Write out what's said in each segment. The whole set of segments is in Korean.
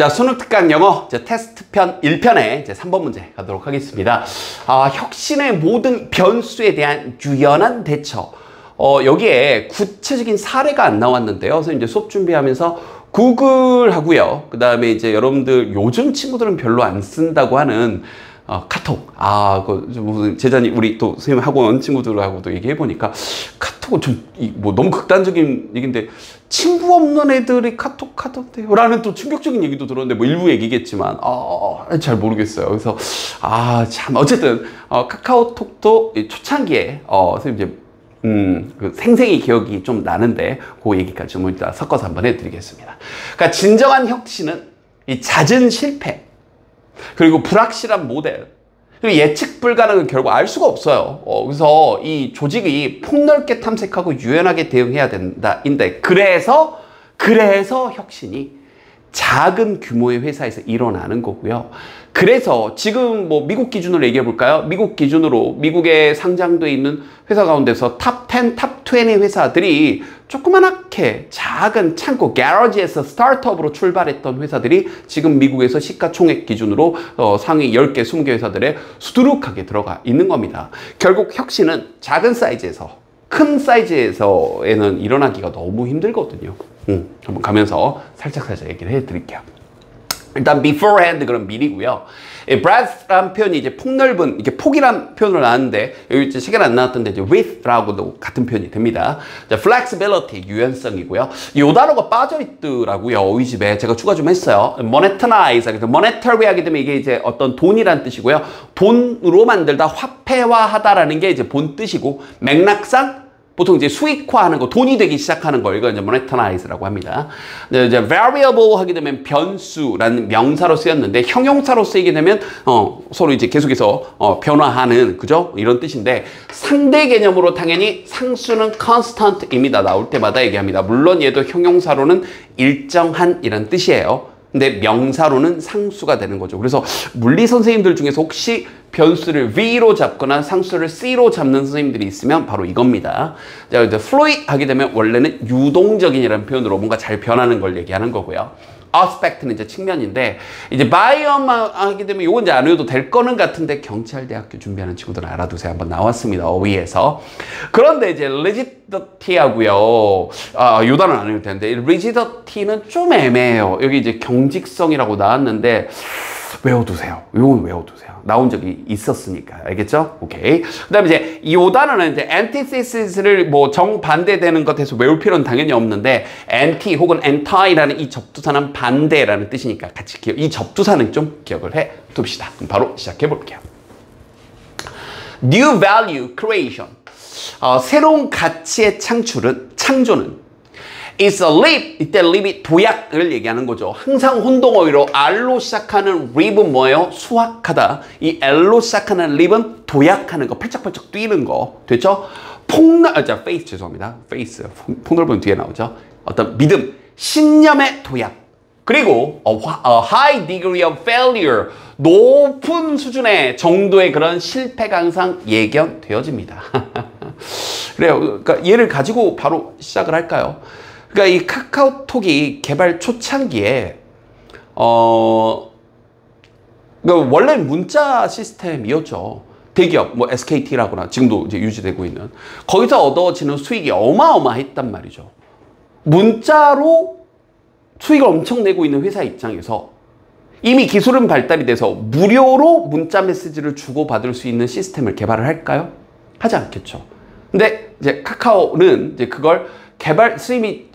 자, 수능 특강 영어 테스트 편 1편에 3번 문제 가도록 하겠습니다. 혁신의 모든 변수에 대한 유연한 대처. 여기에 구체적인 사례가 안 나왔는데요. 그래서 이제 수업 준비하면서 구글 하고요. 그 다음에 이제 여러분들 요즘 친구들은 별로 안 쓴다고 하는 카톡. 무슨 제자님, 우리 또 선생님 학원 친구들하고도 얘기해보니까 카톡은 뭐 너무 극단적인 얘기인데 친구 없는 애들이 카톡 하던데요? 라는 또 충격적인 얘기도 들었는데 뭐 일부 얘기겠지만, 잘 모르겠어요. 그래서, 참, 어쨌든, 카카오톡도 초창기에, 선생님 이제 그 생생히 기억이 좀 나는데 그 얘기까지 좀 이따 섞어서 한번 해드리겠습니다. 그러니까 진정한 혁신은 이 잦은 실패 그리고 불확실한 모델 그리고 예측 불가능은 결국 알 수가 없어요. 그래서 이 조직이 폭넓게 탐색하고 유연하게 대응해야 된다인데 그래서 혁신이 작은 규모의 회사에서 일어나는 거고요. 그래서 지금 뭐 미국 기준으로 얘기해 볼까요? 미국 기준으로 미국에 상장돼 있는 회사 가운데서 탑 10, 탑 20 회사들이 조그만하게 작은 창고, 게러지에서 스타트업으로 출발했던 회사들이 지금 미국에서 시가총액 기준으로 상위 10개, 20개 회사들에 수두룩하게 들어가 있는 겁니다. 결국 혁신은 작은 사이즈에서 큰 사이즈에서에는 일어나기가 너무 힘들거든요. 한번 가면서 살짝 얘기를 해드릴게요. 일단 beforehand 그럼 미리고요. breadth란 표현이 이제 폭넓은 이게 폭이란 표현으로 나왔는데 여기 이제 책에는 안 나왔던데 이제 width라고도 같은 표현이 됩니다. flexibility 유연성이고요. 이 단어가 빠져 있더라고요. 어휘집에 제가 추가 좀 했어요. monetize 그래서 monetary 하게 되면 이게 이제 어떤 돈이란 뜻이고요. 돈으로 만들다 화폐화하다라는 게 이제 본 뜻이고 맥락상 보통 이제 수익화하는 거, 돈이 되기 시작하는 거, 이거 이제 monetize라고 합니다. 이제 variable 하게 되면 변수라는 명사로 쓰였는데 형용사로 쓰이게 되면 서로 이제 계속해서 변화하는 그죠? 이런 뜻인데 상대 개념으로 당연히 상수는 constant입니다. 나올 때마다 얘기합니다. 물론 얘도 형용사로는 일정한 이런 뜻이에요. 근데 명사로는 상수가 되는 거죠. 그래서 물리 선생님들 중에서 혹시 변수를 V로 잡거나 상수를 C로 잡는 선생님들이 있으면 바로 이겁니다. 자, 이제 fluid 하게 되면 원래는 유동적인이라는 표현으로 뭔가 잘 변하는 걸 얘기하는 거고요. aspect는 이제 측면인데 이제 biome 하게 되면 요건 이제 안 외워도 될 거는 같은데 경찰대학교 준비하는 친구들은 알아두세요. 한번 나왔습니다. 어휘에서. 그런데 이제 rigidity하고요. 요 단어는 안 외울 텐데 rigidity는 좀 애매해요. 여기 이제 경직성이라고 나왔는데 외워두세요. 요건 외워두세요. 나온 적이 있었으니까. 알겠죠? 오케이. 그 다음에 이제 이 단어는 이제 antithesis를 뭐 정반대되는 것에서 외울 필요는 당연히 없는데 anti 혹은 anti라는 이 접두사는 반대라는 뜻이니까 같이 이 접두사는 좀 기억을 해 둡시다. 그럼 바로 시작해 볼게요. New value creation. 새로운 가치의 창조는 It's a leap. 이때 leap이 도약을 얘기하는 거죠. 항상 혼동어휘로 R로 시작하는 leap은 뭐예요? 수확하다. 이 L로 시작하는 leap은 도약하는 거, 펄쩍펄쩍 뛰는 거. 됐죠? face 죄송합니다. face. 폭넓은 뒤에 나오죠. 어떤 믿음, 신념의 도약. 그리고 a high degree of failure. 높은 수준의 정도의 그런 실패가 항상 예견되어집니다. 그래요. 그러니까 얘를 가지고 바로 시작을 할까요? 그러니까 이 카카오톡이 개발 초창기에 그러니까 원래 문자 시스템이었죠. 대기업 뭐 SKT라거나 지금도 이제 유지되고 있는 거기서 얻어지는 수익이 어마어마했단 말이죠. 문자로 수익을 엄청 내고 있는 회사 입장에서 이미 기술은 발달이 돼서 무료로 문자 메시지를 주고받을 수 있는 시스템을 개발을 할까요? 하지 않겠죠. 근데 이제 카카오는 이제 그걸 개발 수임이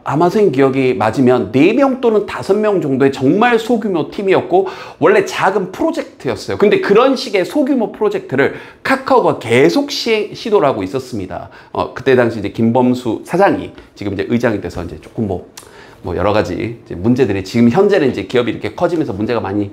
아마 선생님 기억이 맞으면 4명 또는 5명 정도의 정말 소규모 팀이었고 원래 작은 프로젝트였어요. 근데 그런 식의 소규모 프로젝트를 카카오가 계속 시도를 하고 있었습니다. 그때 당시 이제 김범수 사장이 지금 이제 의장이 돼서 이제 조금 뭐 여러 가지 이제 문제들이 지금 현재는 이제 기업이 이렇게 커지면서 문제가 많이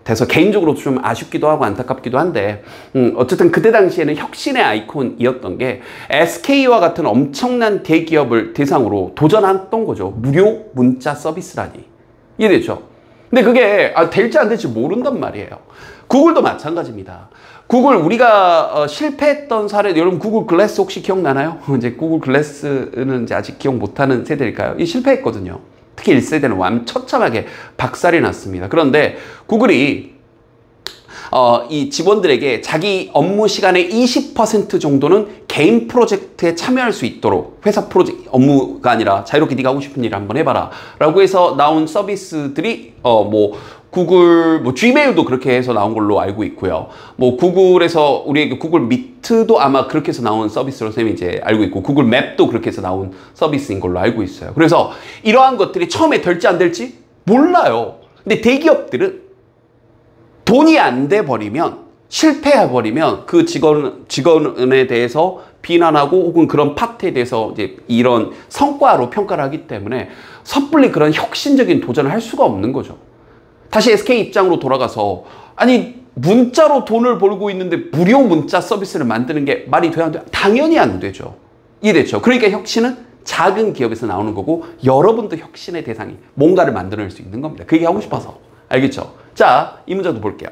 돼서 개인적으로 좀 아쉽기도 하고 안타깝기도 한데 어쨌든 그때 당시에는 혁신의 아이콘이었던 게 SK와 같은 엄청난 대기업을 대상으로 도전했던 거죠. 무료 문자 서비스라니. 이해되죠? 근데 그게 될지 안 될지 모른단 말이에요. 구글도 마찬가지입니다. 구글 우리가 실패했던 사례 여러분 구글 글래스 혹시 기억나나요? 이제 구글 글래스는 이제 아직 기억 못하는 세대일까요? 이 실패했거든요. 특히 1세대는 완처참하게 박살이 났습니다. 그런데 구글이 이 직원들에게 자기 업무 시간의 20% 정도는 개인 프로젝트에 참여할 수 있도록 회사 프로젝트 업무가 아니라 자유롭게 네가 하고 싶은 일을 한번 해봐라 라고 해서 나온 서비스들이 구글 지메일도 그렇게 해서 나온 걸로 알고 있고요. 구글에서 우리에게 구글 미트도 아마 그렇게 해서 나온 서비스로 쌤이 이제 알고 있고 구글 맵도 그렇게 해서 나온 서비스인 걸로 알고 있어요. 그래서 이러한 것들이 처음에 될지 안 될지 몰라요. 근데 대기업들은 돈이 안 돼 버리면 실패해 버리면 그 직원에 대해서 비난하고 혹은 그런 파트에 대해서 이제 이런 성과로 평가를 하기 때문에 섣불리 그런 혁신적인 도전을 할 수가 없는 거죠. 다시 SK 입장으로 돌아가서 아니 문자로 돈을 벌고 있는데 무료 문자 서비스를 만드는 게 말이 돼야 안 돼요? 당연히 안 되죠. 이해됐죠? 그러니까 혁신은 작은 기업에서 나오는 거고 여러분도 혁신의 대상이 뭔가를 만들어낼 수 있는 겁니다. 그게 하고 싶어서. 알겠죠? 자, 이 문제도 볼게요.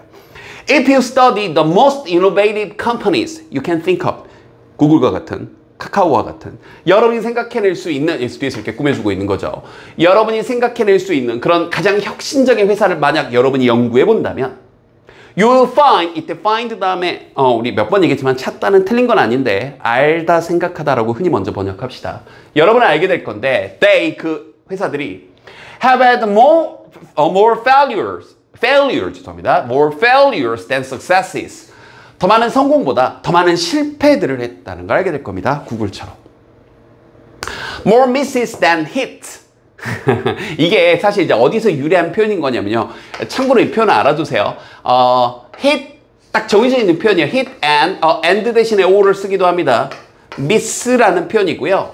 If you study the most innovative companies you can think of, 구글과 같은, 카카오와 같은 여러분이 생각해낼 수 있는, SBS를 이렇게 꾸며주고 있는 거죠. 여러분이 생각해낼 수 있는 그런 가장 혁신적인 회사를 만약 여러분이 연구해 본다면 You will find, 이때 find 다음에 우리 몇 번 얘기했지만 찾다는 틀린 건 아닌데 알다, 생각하다라고 흔히 먼저 번역합시다. 여러분은 알게 될 건데 they, 그 회사들이 have had more failures than successes. 더 많은 성공보다 더 많은 실패들을 했다는 걸 알게 될 겁니다. 구글처럼. More misses than hits. 이게 사실 이제 어디서 유래한 표현인 거냐면요. 참고로 이 표현을 알아두세요. hit 딱 정해져 있는 표현이에요. hit and 대신에 o를 쓰기도 합니다. miss라는 표현이고요.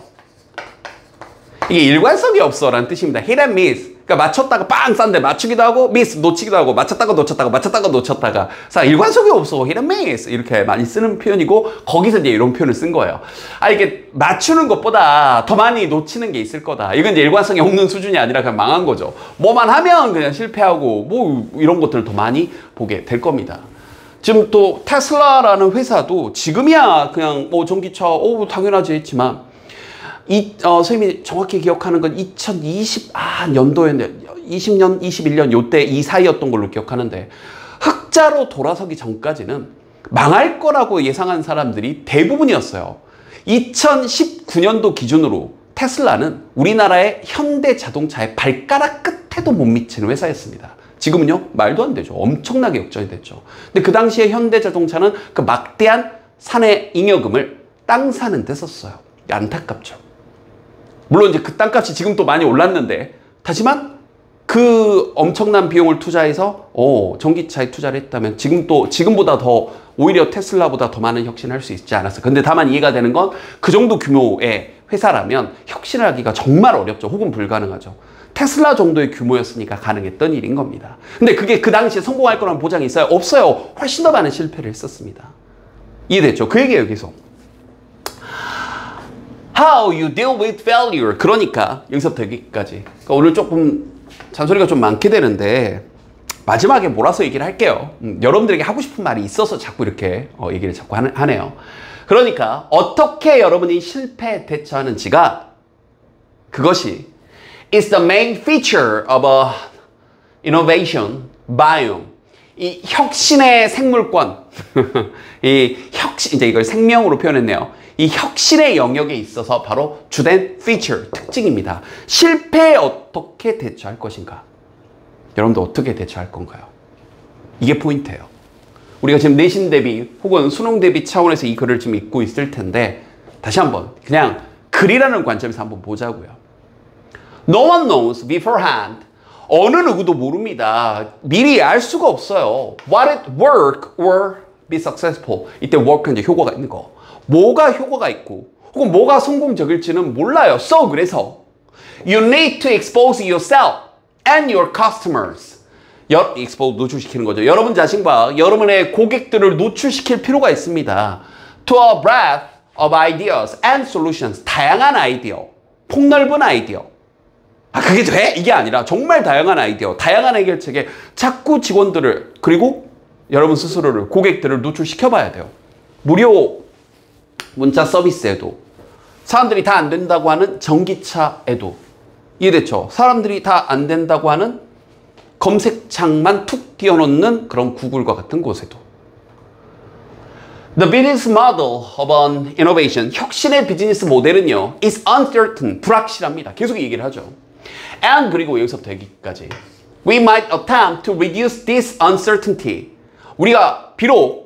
이게 일관성이 없어라는 뜻입니다. hit and miss. 그러니까 맞췄다가 빵 싼데 맞추기도 하고 miss 놓치기도 하고 맞췄다가 놓쳤다가 맞췄다가 놓쳤다가 자 일관성이 없어 hit and miss 이렇게 많이 쓰는 표현이고 거기서 이제 이런 표현을 쓴 거예요. 이게 맞추는 것보다 더 많이 놓치는 게 있을 거다. 이건 이제 일관성이 없는 수준이 아니라 그냥 망한 거죠. 뭐만 하면 그냥 실패하고 이런 것들을 더 많이 보게 될 겁니다. 지금 또 테슬라라는 회사도 지금이야 그냥 전기차 당연하지 했지만 선생님이 정확히 기억하는 건 2020년도였는데 20년, 21년 요때 이 사이였던 걸로 기억하는데 흑자로 돌아서기 전까지는 망할 거라고 예상한 사람들이 대부분이었어요. 2019년도 기준으로 테슬라는 우리나라의 현대 자동차의 발가락 끝에도 못 미치는 회사였습니다. 지금은요? 말도 안 되죠. 엄청나게 역전이 됐죠. 근데 그 당시에 현대 자동차는 그 막대한 사내 잉여금을 땅 사는 데 썼어요. 안타깝죠. 물론 이제 그 땅값이 지금 또 많이 올랐는데 하지만 그 엄청난 비용을 투자해서 전기차에 투자를 했다면 지금보다 더 오히려 테슬라보다 더 많은 혁신을 할 수 있지 않았어. 근데 다만 이해가 되는 건 그 정도 규모의 회사라면 혁신을 하기가 정말 어렵죠. 혹은 불가능하죠. 테슬라 정도의 규모였으니까 가능했던 일인 겁니다. 근데 그게 그 당시에 성공할 거라는 보장이 있어요? 없어요. 훨씬 더 많은 실패를 했었습니다. 이해됐죠? 그 얘기예요, 계속. How you deal with failure. 그러니까 여기서부터 여기까지. 그러니까 오늘 조금 잔소리가 좀 많게 되는데 마지막에 몰아서 얘기를 할게요. 여러분들에게 하고 싶은 말이 있어서 자꾸 이렇게 얘기를 자꾸 하네요. 그러니까 어떻게 여러분이 실패에 대처하는지가 그것이 is the main feature of a innovation biome. 이 혁신의 생물권. 이 혁신, 이제 이걸 생명으로 표현했네요. 이 혁신의 영역에 있어서 바로 주된 feature, 특징입니다. 실패에 어떻게 대처할 것인가? 여러분도 어떻게 대처할 건가요? 이게 포인트예요. 우리가 지금 내신 대비 혹은 수능 대비 차원에서 이 글을 지금 읽고 있을 텐데 다시 한번 그냥 글이라는 관점에서 한번 보자고요. No one knows beforehand. 어느 누구도 모릅니다. 미리 알 수가 없어요. What it work or be successful. 이때 work은 이제 효과가 있는 거. 뭐가 효과가 있고 혹은 뭐가 성공적일지는 몰라요. So 그래서 you need to expose yourself and your customers. expose 노출시키는 거죠. 여러분 자신과 여러분의 고객들을 노출시킬 필요가 있습니다. To a breadth of ideas and solutions. 다양한 아이디어, 폭넓은 아이디어. 그게 돼? 이게 아니라 정말 다양한 아이디어, 다양한 해결책에 자꾸 직원들을 그리고 여러분 스스로를 고객들을 노출시켜 봐야 돼요. 무료 문자 서비스에도 사람들이 다 안 된다고 하는 전기차에도 이해됐죠? 사람들이 다 안 된다고 하는 검색창만 툭 띄워놓는 그런 구글과 같은 곳에도. The business model of an innovation, 혁신의 비즈니스 모델은요, is uncertain, 불확실합니다. 계속 얘기를 하죠. And 그리고 여기서부터 여기까지. We might attempt to reduce this uncertainty. 우리가 비록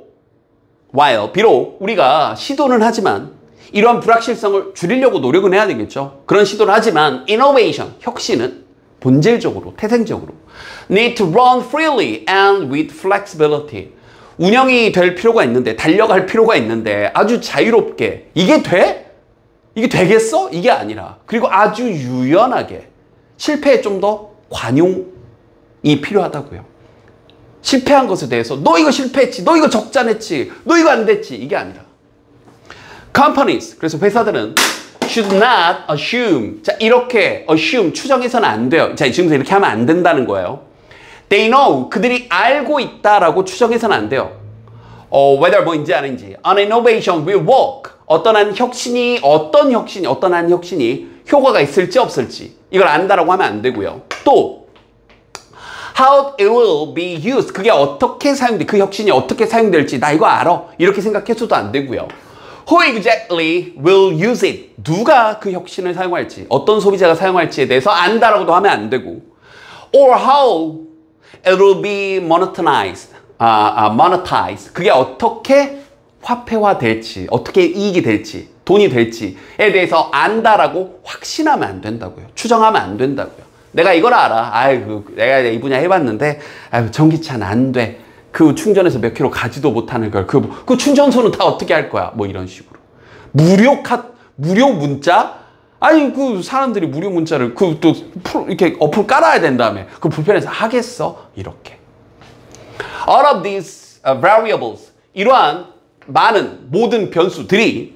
우리가 시도는 하지만 이러한 불확실성을 줄이려고 노력은 해야 되겠죠. 그런 시도를 하지만 innovation, 혁신은 본질적으로, 태생적으로 need to run freely and with flexibility. 운영이 될 필요가 있는데, 달려갈 필요가 있는데 아주 자유롭게 이게 돼? 이게 되겠어? 이게 아니라 그리고 아주 유연하게 실패에 좀 더 관용이 필요하다고요. 실패한 것에 대해서 너 이거 실패했지, 너 이거 적자냈지, 너 이거 안 됐지 이게 아니라 companies, 그래서 회사들은 should not assume, 자 이렇게 assume, 추정해서는 안 돼요. 자 지금부터 이렇게 하면 안 된다는 거예요. They know, 그들이 알고 있다라고 추정해서는 안 돼요. whether 뭐인지 아닌지. An innovation will work. 어떤 한 혁신이 효과가 있을지 없을지 이걸 안다라고 하면 안 되고요. 또 how it will be used, 그게 어떻게 그 혁신이 어떻게 사용될지 나 이거 알아 이렇게 생각해서도 안 되고요. Who exactly will use it, 누가 그 혁신을 사용할지, 어떤 소비자가 사용할지에 대해서 안다라고도 하면 안 되고, or how it will be monetized, 그게 어떻게 화폐화될지, 어떻게 이익이 될지, 돈이 될지에 대해서 안다라고 확신하면 안 된다고요. 추정하면 안 된다고요. 내가 이걸 알아. 내가 이 분야 해봤는데, 전기차는 안 돼. 그 충전해서 몇 킬로 가지도 못하는 걸, 그 충전소는 다 어떻게 할 거야? 뭐 이런 식으로. 무료 문자? 그 사람들이 무료 문자를, 또 이렇게 어플 깔아야 된다며. 그 불편해서 하겠어? 이렇게. All of these variables, 이러한 모든 변수들이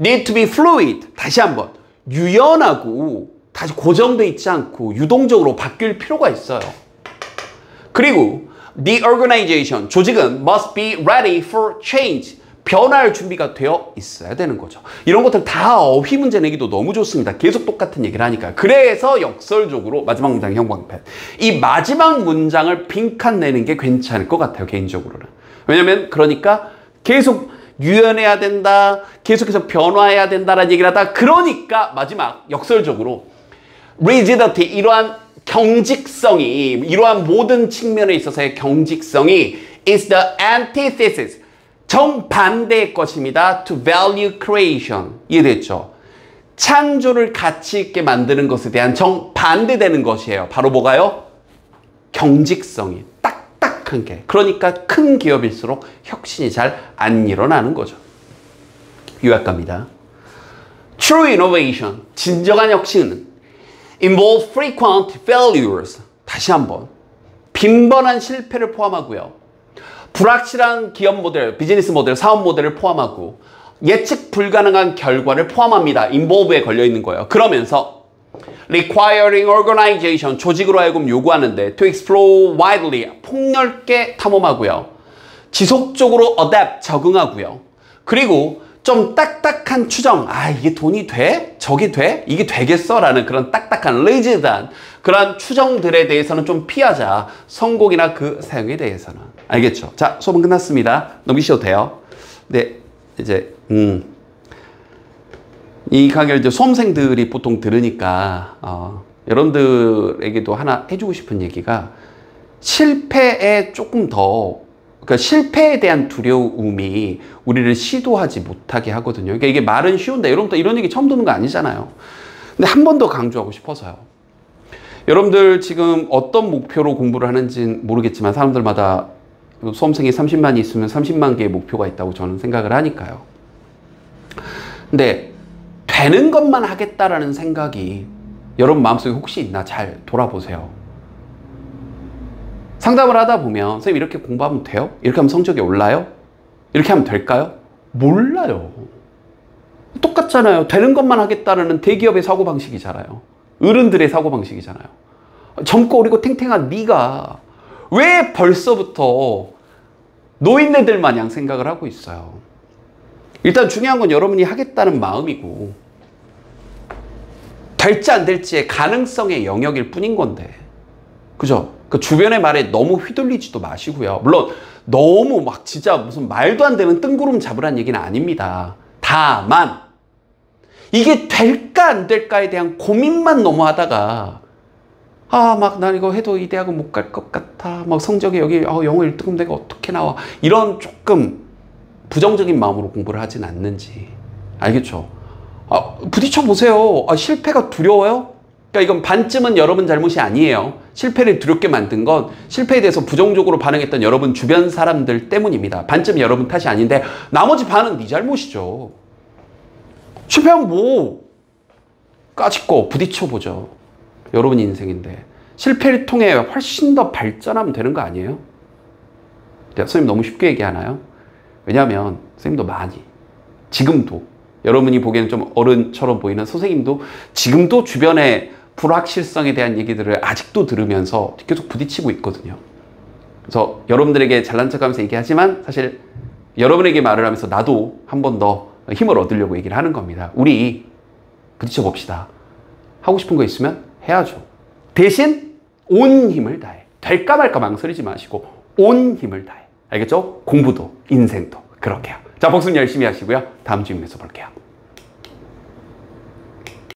need to be fluid, 다시 한번 유연하고 다시 고정돼 있지 않고 유동적으로 바뀔 필요가 있어요. 그리고 the organization, 조직은 must be ready for change, 변화할 준비가 되어 있어야 되는 거죠. 이런 것들 다 어휘 문제 내기도 너무 좋습니다. 계속 똑같은 얘기를 하니까. 그래서 역설적으로 마지막 문장 형광펜, 이 마지막 문장을 빈칸 내는 게 괜찮을 것 같아요, 개인적으로는. 왜냐면 그러니까 계속 유연해야 된다, 계속해서 변화해야 된다라는 얘기를 하다, 그러니까 마지막 역설적으로 rigidity, 이러한 경직성이, 이러한 모든 측면에 있어서의 경직성이 is the antithesis, 정반대의 것입니다. to value creation. 이해됐죠? 창조를 가치 있게 만드는 것에 대한 정반대되는 것이에요. 바로 뭐가요? 경직성이 딱딱한 게. 그러니까 큰 기업일수록 혁신이 잘 안 일어나는 거죠. 요약합니다. True innovation, 진정한 혁신은 involve frequent failures, 다시 한번 빈번한 실패를 포함하고요. 불확실한 기업 모델, 비즈니스 모델, 사업 모델을 포함하고 예측 불가능한 결과를 포함합니다. involve에 걸려있는 거예요. 그러면서 requiring organization, 조직으로 하여금 요구하는데 to explore widely, 폭넓게 탐험하고요. 지속적으로 adapt, 적응하고요. 그리고 좀 딱딱한 추정, 이게 돈이 돼? 저게 돼? 이게 되겠어? 라는 그런 딱딱한 rigid한 그런 추정들에 대해서는 좀 피하자. 성공이나 그 사용에 대해서는. 알겠죠? 자, 수업은 끝났습니다. 넘기셔도 돼요. 네, 이제 이 강의를 이제 수험생들이 보통 들으니까 여러분들에게도 하나 해주고 싶은 얘기가, 실패에 조금 더, 그러니까 실패에 대한 두려움이 우리를 시도하지 못하게 하거든요. 그러니까 이게 말은 쉬운데 여러분들 이런 얘기 처음 듣는 거 아니잖아요. 근데 한 번 더 강조하고 싶어서요. 여러분들 지금 어떤 목표로 공부를 하는지는 모르겠지만 사람들마다 수험생이 30만이 있으면 30만 개의 목표가 있다고 저는 생각을 하니까요. 근데 되는 것만 하겠다라는 생각이 여러분 마음속에 혹시 있나 잘 돌아보세요. 상담을 하다 보면 선생님 이렇게 공부하면 돼요? 이렇게 하면 성적이 올라요? 이렇게 하면 될까요? 몰라요. 똑같잖아요. 되는 것만 하겠다는 대기업의 사고방식이잖아요. 어른들의 사고방식이잖아요. 젊고 어리고 탱탱한 네가 왜 벌써부터 노인네들 마냥 생각을 하고 있어요. 일단 중요한 건 여러분이 하겠다는 마음이고, 될지 안 될지의 가능성의 영역일 뿐인 건데. 그죠? 그 주변의 말에 너무 휘둘리지도 마시고요. 물론 너무 막 진짜 무슨 말도 안 되는 뜬구름 잡으란 얘기는 아닙니다. 다만 이게 될까 안 될까에 대한 고민만 너무 하다가 막 난 이거 해도 이 대학은 못 갈 것 같아. 막 성적이 여기 영어 1등급 내가 어떻게 나와. 이런 조금 부정적인 마음으로 공부를 하진 않는지. 알겠죠? 부딪혀 보세요. 실패가 두려워요? 그러니까 이건 반쯤은 여러분 잘못이 아니에요. 실패를 두렵게 만든 건 실패에 대해서 부정적으로 반응했던 여러분 주변 사람들 때문입니다. 반쯤 여러분 탓이 아닌데 나머지 반은 네 잘못이죠. 실패하면 뭐 까짓거 부딪혀보죠. 여러분 인생인데 실패를 통해 훨씬 더 발전하면 되는 거 아니에요? 선생님 너무 쉽게 얘기하나요? 왜냐하면 선생님도 많이 지금도 여러분이 보기에는 좀 어른처럼 보이는 선생님도 지금도 주변의 불확실성에 대한 얘기들을 아직도 들으면서 계속 부딪히고 있거든요. 그래서 여러분들에게 잘난 척하면서 얘기하지만 사실 여러분에게 말을 하면서 나도 한 번 더 힘을 얻으려고 얘기를 하는 겁니다. 우리 부딪혀 봅시다. 하고 싶은 거 있으면 해야죠. 대신 온 힘을 다해. 될까 말까 망설이지 마시고 온 힘을 다해. 알겠죠? 공부도 인생도 그렇게요. 자, 복습 열심히 하시고요. 다음 주에 뵈서 볼게요.